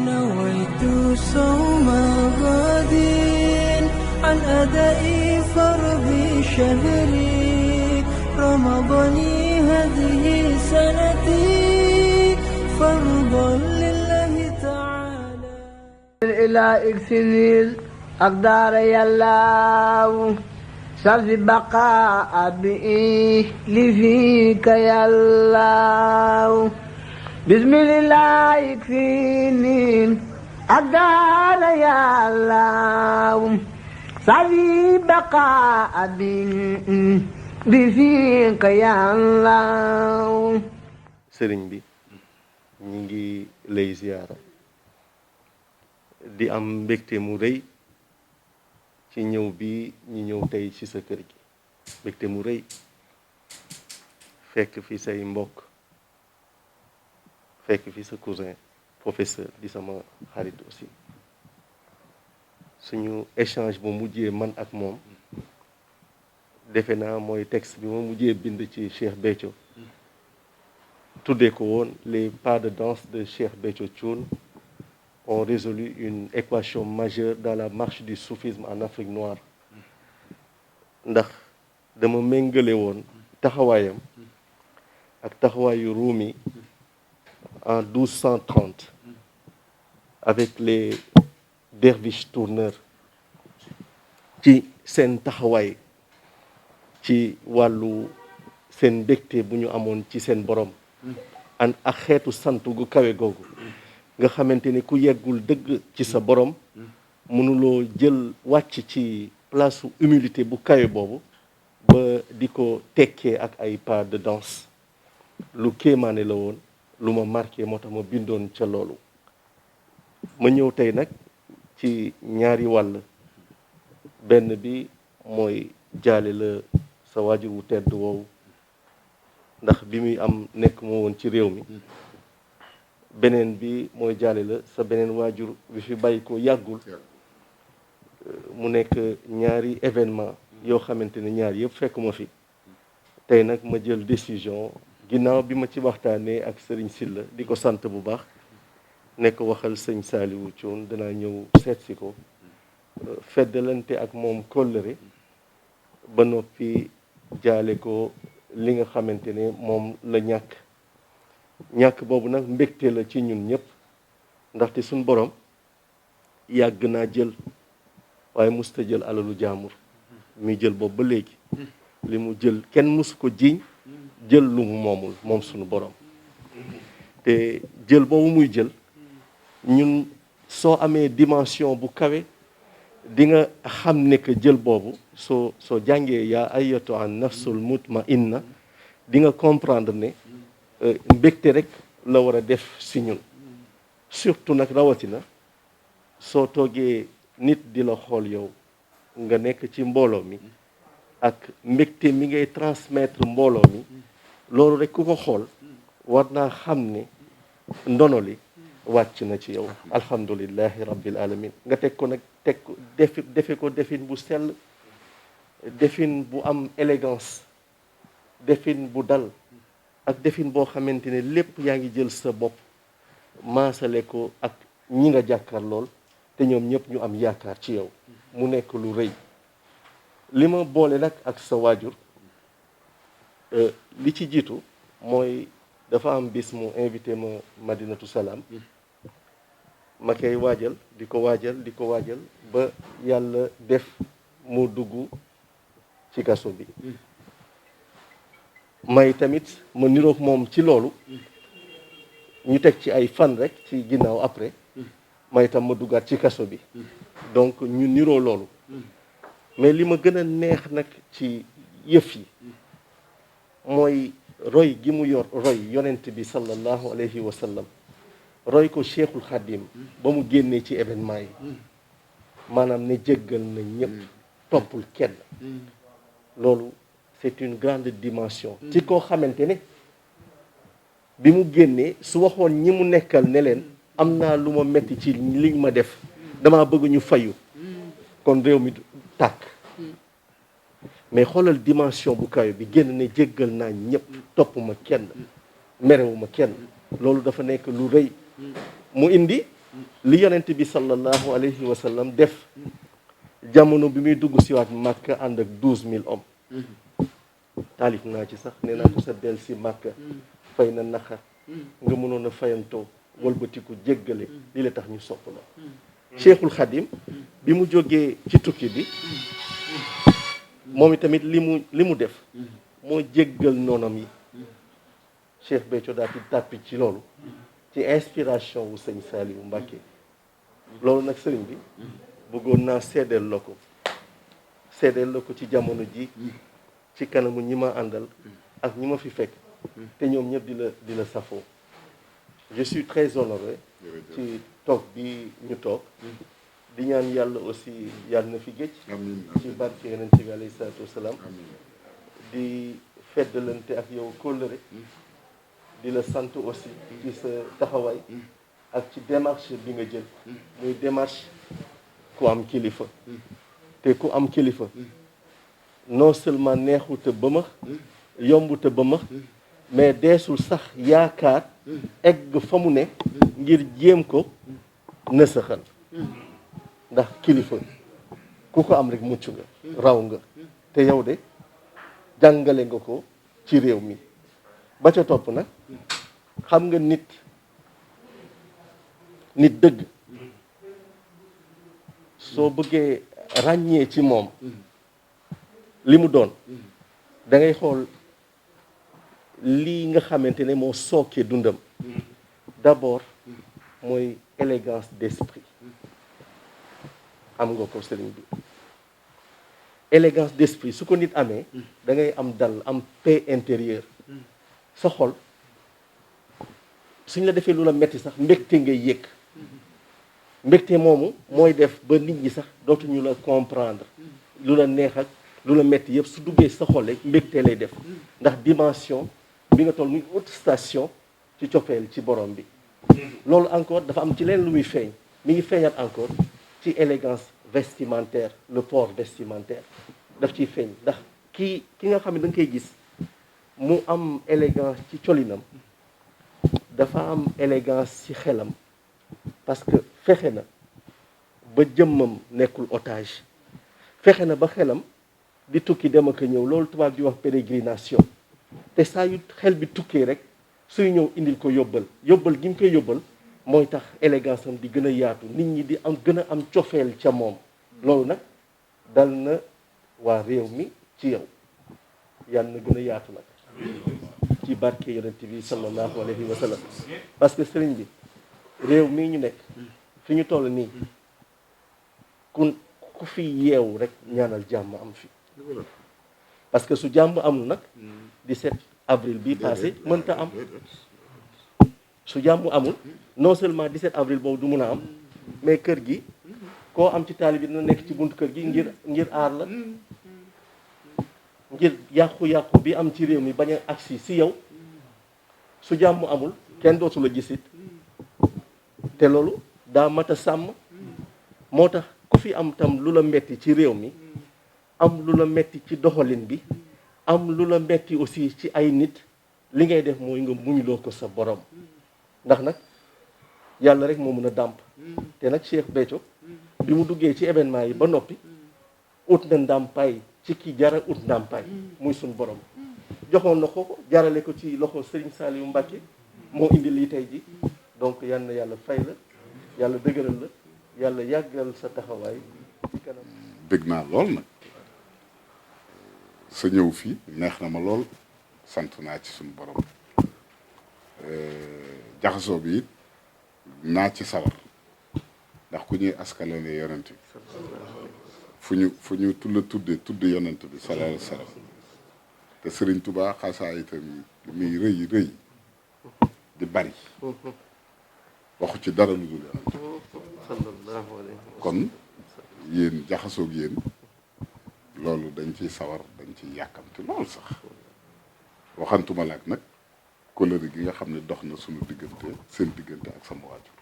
نويت صوم غد عن أداء فرض شهري رمضان هذه سنتي فرضا لله تعالى. إلى إكسنيل أقدار يلاو سلف بقاء بإيه لفيك يلاو بسم الله يكفيني أقدار يلاو سلف بقاء بإيه لفيك يلاو. sëriñ bi ñi ngi lay ziyaara di am mbégte mu rëy ci ñëw bi ñu ñëw tey ci sa kër gi mbégte mu rëy fekk fi say mbokk fekk fi sa cousin professeur di sama xarit aussi suñu échange bu mujjee man ak moom defe naa mooy texte bi ma mujjee bind ci Cheikh Béthio tuddee ko woon les pas de danse de Cheikh Béthio Thioune ont résolu une équation majeure dans la marche du soufisme en Afrique noire ndax dama méngale woon taxawaayam ak taxawaayu Rumi en 1230 avec les derviches tourneurs ci seen taxawaay ci wàllu seen mbégte bu ñu amoon ci seen borom an ak xeetu sant gu kawe googu nga xamante ni ku yeggul dëgg ci sa borom mënuloo jël wàcc ci place su humilité bu kawe boobu ba di ko tekkee ak ay pas de danse lu kéemaane la woon lu ma marqué moo tax ma bindoon ca loolu ma ñëw tey nag ci ñaari wàll benn bi mooy jaale la sa waajur wu tedd woowu ndax bi muy am nekk moo woon ci réew mi beneen bi mooy jaale la sa beneen waajur bi fi bàyyi ko yàggul mu nekk ñaari événement yoo xamante ne ñaar yëpp fekk ma fi tey nag ma jël décision ginnaaw bi ma ci waxtaanee ak sëriñ Silla di ko sant bu baax nekk waxal sëñ Saliou Thioune danaa ñëw seet si ko feddalante ak moom kóllëre ba noppi jaale ko li nga xamante ne moom la ñàkk boobu nag mbégte la ci ñun ñëpp ndaxte suñ borom yàgg naa jël waaye musta jël alalu jaamur muy jël boobu ba léegi li mu jël kenn musu ko jiiñ jël lu mu moomul moom suñu borom te jël boobu muy jël ñun soo amee dimension bu kawe di nga xam ne que jël boobu soo jàngee yaa ayyatu an nafsul mutmainna di nga comprendre ne mbégte rek la war a def si ñun surtout nag rawatina soo toogee nit di la xool yow nga nekk ci mbooloo mi ak mbégte mi ngay transmettre mbooloo mi loolu rek ku ko xool war naa xam ne ndono li wàcc na ci yow alhamdulillahi rabbil alamin nga teg ko nag defe ko defin bu sell defin bu am élégance defin bu dal ak defin boo xamante ne lépp yaa ngi jël sa bopp maasale ko ak ñi nga jàkkaar lool te ñoom ñëpp ñu am yaakaar ci yow mu nekk lu rëy li ma boole nag ak sa waajur li ci jiitu mooy dafa am bis mu invité ma Madinatu Salaam ma koy waajal di ko waajal ba yàlla def mu dugg ci kaso bi may tamit ma niroog moom ci loolu ñu teg ci ay fan rek ci ginnaaw après may tam ma duggaat ci kaso bi donc ñu niroo loolu mais li ma gën a neex nag ci yëf yi mooy roy gi mu roy yonent bi sallallahu alayhi wa sallam roy ko Cheikhul Khadim ba mu génnee ci événement yi maanaam ne jéggal na ñëpp toppul kenn loolu c'est une grande dimension ci koo xamante ne bi mu génnee su waxoon ñi mu nekkal ne leen am naa lu ma metti ci liñ ma def damaa bëgg ñu fayu kon réew mi tàkk mais xoolal dimension bu kaw bi génn ne jéggal naa ñëpp topp ma kenn merewuma kenn loolu dafa nekk lu rëy mu indi li yonent bi sallallahu alayhi wa sallam def jamono bi muy dugg siwaat Màkka ànd ak 12000 hommes taalif naa ci sax nee naa ko sa del si Màkka fay na naqar nga mënoon a fayantoo walbatiku jéggale li la tax ñu sopp la Cheikhul Khadim bi mu jógee ci tukki bi moom itamit li mu def moo jéggal noonam yi Cheikh Béthio daal di tàppi ci loolu ci inspiration wu sëñ Saliou Mbacké loolu nag sëriñ bi bëggoon naa seedeel la ko ci jamono ji ci kanamu ñi ma àndal ak ñi ma fi fekk te ñoom ñëpp di la safoo je suis très honoré ci toog bi ñu toog di ñaan yàlla aussi yàlla na fi géej ci barke yonent bi alayhi salaatu wasalaam di feddalante ak yow kóllëre di la sant aussi ci sa taxawaay ak ci démarche bi nga jël muy démarche ku am kilifa te ku am kilifa non seulement neexu te bëmax yombu te bëmax mais deesul sax yaakaar egg fa mu ne ngir jéem ko nësaxal ndax kilifa ku ko am rek mucc nga raw nga te yow de jàngale nga ko ci réew mi ba ca topp nag xam nga nit dëgg soo bëggee ràññee ci moom li mu doon da ngay xool lii nga xamante ne moo sookee dundam d'abord mooy élégance d'esprit am nga ko sëriñ bi élégance d'esprit su ko nit amee da ngay am dal am paix intérieure sa xol suñ la defee lu la metti sax mbégte ngay yëg mbégte moomu mooy def ba nit ñi sax dootuñu la comprendre lu la neex ak lu la metti yëpp su duggee sa xol rek mbégte lay def ndax dimension bi nga toll muy haute station ci cofeel ci borom bi loolu encore dafa am ci leen lu muy feeñ mi ngi feeñat encore ci élégance vestimentaire le port vestimentaire daf ciy feeñ ndax ki nga xam ne da nga koy gis mu am élégance ci colinam dafa am élégance ci xelam parce que fexe na ba jëmmam nekkul otage fexe na ba xelam di tukki dem ak ñëw loolu tubaab di wax pérégrination te saa yu xel bi tukkee rek suy ñëw indil ko yóbbal gi mu koy yóbbal mooy tax élégance am di gën a yaatu nit ñi di am gën a am cofeel ca moom loolu nag dal na waa réew mi ci yow yàlla na gën a yaatu nag ci barke yonent bi sallallahu alayhi wa sallam parce que sëriñ bi réew mii ñu nekk fi ñu toll nii ku fi yeewu rek ñaanal jàmm am fi parce que su jàmm amul nag 17 avril bi passé mënta am su jàmm amul non seulement 17 avril boobu du mun a am mais kër gi koo am ci taali bi dina nekk ci buntu kër gi ngir aar la ngir yàqu-yàqu bi am ci réew mi bañ a agsi si yow su jàmm amul kenn dootu la gisit te loolu daa mat a sàmm moo tax ku fi am tam lu la metti ci réew mi am lu la metti ci doxalin bi am lu la metti aussi ci ay nit li ngay def mooy nga muñuloo ko sa borom ndax nag yàlla rek moo mën a dàmp te nag Cheikh Béthio bi mu duggee ci événement yi ba noppi ut na ndàmpaay ci ki jara ut ndàmpaay muy suñ borom joxoon na ko jarale ko ci loxo Serigne Saliou Mbacké moo indi lii tey ji donc yal na yàlla fay la yàlla dëgëral la yàlla yàggal sa taxawaay ci kanam. dégg naa lool nag sa ñëw fii neex na ma lool sant naa ci suñu borom jaxasoo bi it naa ci sawar ndax ku ñuy askalale yonent bi fu ñu tudd yonent bi sallallahu alayhi wa sallam te Sëriñ Tuubaa xasaa itam muy rëy di bari waxu ci dara lu dul yonent kon yéen jaxasoog yéen loolu dañ ciy sawar dañ ciy yàkkamti lool sax waxantuma laak nag kóllëre gi nga xam ne dox na suñu diggante seen diggante ak sama waajur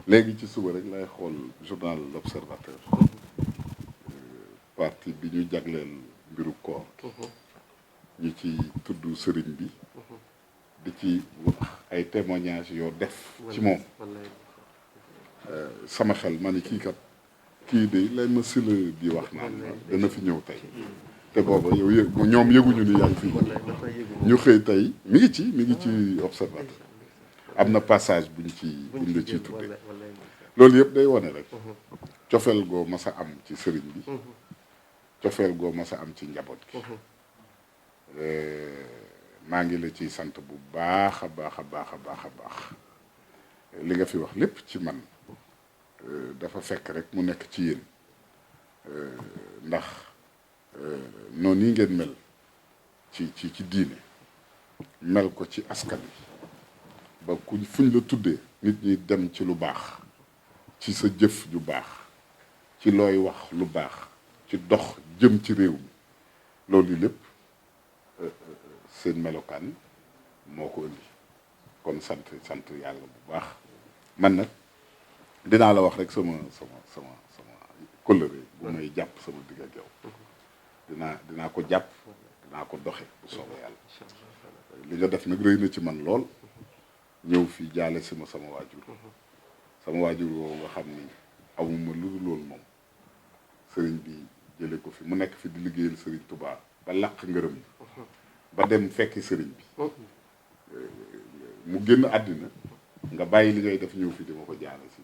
léegi ci suba rek lay xool journal L'Observateur partie bi ñu jagleel mbiru koor ñu ci tudd sëriñ bi di ci wax ay témoignages yoo def ci moom sama xel ma ni kii kat kii de lay ma si la di wax naan dana fi ñëw tey te booba yow ñoom yëguñu ni yaa ngi fi ñu xëy tey mi ngi ci observateur am na passage buñ la ciy tudde loolu yëpp day wane rek cofeel goo mas a am ci sëriñ bi cofeel goo mas a am ci njaboot gi maa ngi la ciy sant bu baax a baax a baax a baax a baax li nga fi wax lépp ci man dafa fekk rek mu nekk ci yéen ndax noonu yi ngeen mel ci diine mel ko ci askan wi ba fuñ la tuddee nit ñi dem ci lu baax ci sa jëf ju baax ci looy wax lu baax ci dox jëm ci réew mi loolu lépp seen melokaan moo ko indi kon sant yàlla bu baax man nag dinaa la wax rek sama kóllëre bu may jàpp sama digg ak yow dinaa ko jàpp dinaa ko doxe bu soobee yàlla li nga def nag rëy na ci man lool ñëw fi jaale si ma sama waajur woo nga xam ni amuma lu dul loolu moom sëriñ bi jële ko fi mu nekk fi di liggéeyal sëriñ Touba ba làq ngërëm ba dem fekki sëriñ bi mu génn àddina nga bàyyi li ngay def ñëw fi dama ko jaale si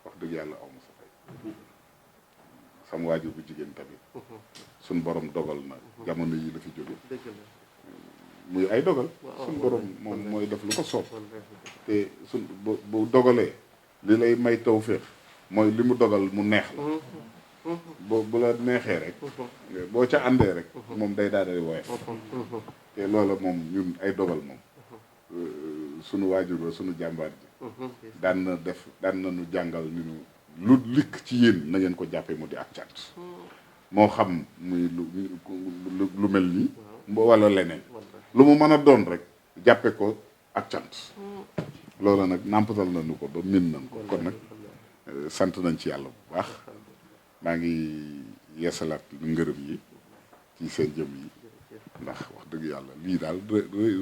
wax dëgg yàlla awma sa fay sama waajur bu jigéen tamit suñ borom dogal na jamono yi la fi jóge muy ay dogal suñ borom moom mooy def lu ko soob te suñ bu dogalee li lay may tawféex mooy li mu dogal mu neex la bu la neexee rek boo ca àndee rek moom day daal di woyof te loola moom ñun ay dogal moom sunu waajur ba sunu jàmbaar ji daan na nu jàngal ni nu lu likk ci yéen na ngeen ko jàppee mu di ak cant moo xam muy lu mel nii wala leneen lu mu mën a doon rek jàppe ko ak cant loola nag nàmpatal nañu ko ba min nañ ko kon nag sant nañ ci yàlla bu baax maa ngi yeesalaat ngërëm yi ci seen jëm yi ndax wax dëgg yàlla lii daal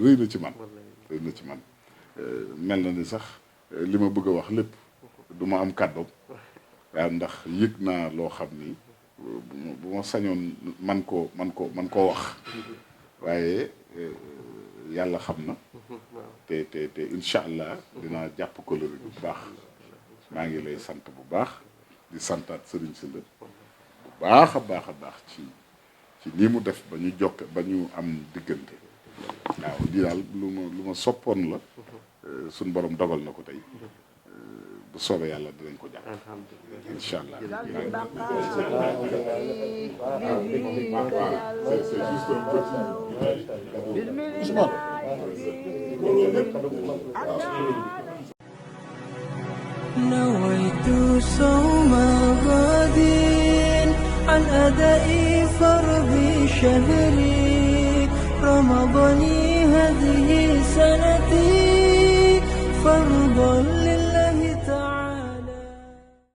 rëy na ci man mel na ni sax li ma bëgg a wax lépp du ma am kàddoom waaw ndax yëg naa loo xam ni bu ma sañoon man koo wax waaye yàlla xam na te incha allah dinaa jàpp ko la bu baax maa ngi lay sant bu baax di santaat sëriñ si la bu baax a baax ci nii mu def ba ñu jokke ba ñu am diggante waaw lii daal lu ma soppoon la suñ borom dogal na ko tey bu soobee yàlla dinañ ko jàpp incha allah نويت صوم غد عن أداء فرض شهري رمضان هذه سنتي فرضا